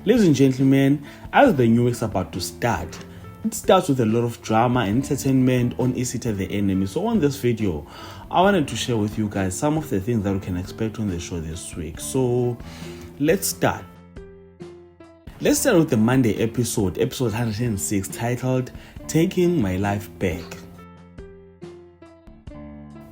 Ladies and gentlemen, as the new week's about to start, it starts with a lot of drama and entertainment on Isita the Enemy. So on this video, I wanted to share with you guys some of the things that we can expect on the show this week. So let's start. Let's start with the Monday episode 106, titled Taking My Life Back.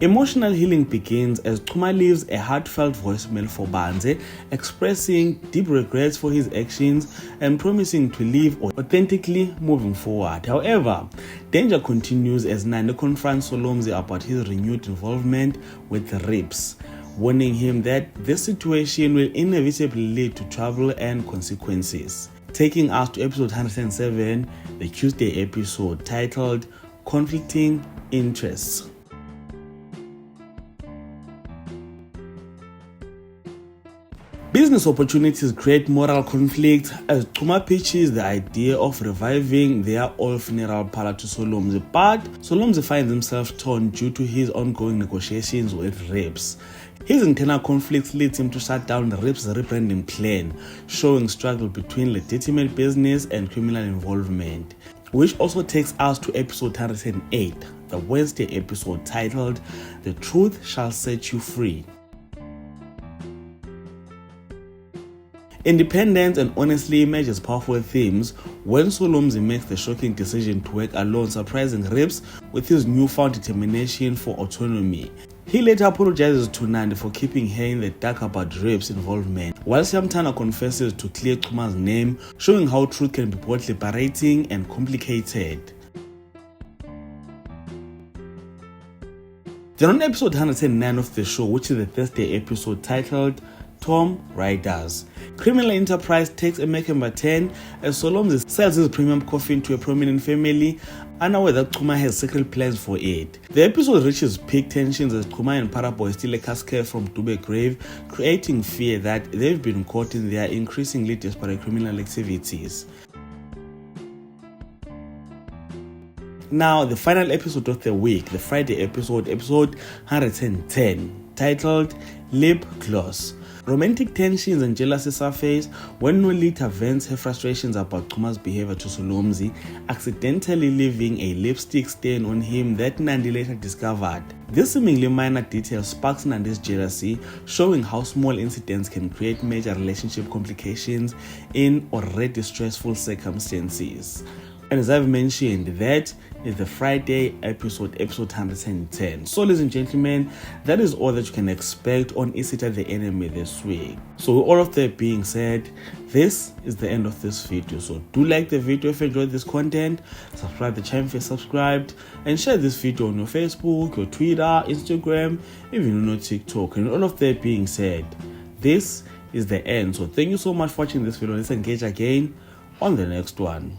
Emotional healing begins as Chuma leaves a heartfelt voicemail for Banze, expressing deep regrets for his actions and promising to live authentically moving forward. However, danger continues as Nande confronts Solomzi about his renewed involvement with Rips, warning him that this situation will inevitably lead to trouble and consequences. Taking us to episode 107, the Tuesday episode, titled Conflicting Interests. Business opportunities create moral conflict as Chuma pitches the idea of reviving their old funeral parlor to Solomzi, but Solomzi finds himself torn due to his ongoing negotiations with Rips. His internal conflicts leads him to shut down Rips' rebranding plan, showing struggle between legitimate business and criminal involvement, which also takes us to episode 108, the Wednesday episode, titled The Truth Shall Set You Free. Independence and honesty emerge as powerful themes when Solomzi makes the shocking decision to work alone, surprising Rips with his newfound determination for autonomy. He later apologizes to Nande for keeping her in the dark about Rips' involvement, while Shamtana confesses to clear Chuma's name, showing how truth can be both liberating and complicated. Then on episode 109 of the show, which is the Thursday episode, titled Tom Riders, criminal enterprise takes a Mekemba 10 as Solomzi sells his premium coffin to a prominent family, unaware that Chuma has secret plans for it. The episode reaches peak tensions as Chuma and Paraboy steal a casket from Dube grave, creating fear that they've been caught in their increasingly desperate criminal activities. Now, the final episode of the week, the Friday episode 110, titled Lip Gloss. Romantic tensions and jealousy surface when Nolita vents her frustrations about Chuma's behavior to Solomzi, accidentally leaving a lipstick stain on him that Nandi later discovered. This seemingly minor detail sparks Nandi's jealousy, showing how small incidents can create major relationship complications in already stressful circumstances. And as I've mentioned, that is the Friday episode 110. So ladies and gentlemen, that is all that you can expect on Isita the Enemy this week. So with all of that being said, this is the end of this video. So do like the video if you enjoyed this content, subscribe to the channel if you're subscribed, and share this video on your Facebook, your Twitter, Instagram, even on TikTok. And all of that being said, this is the end. So thank you so much for watching this video. Let's engage again on the next one.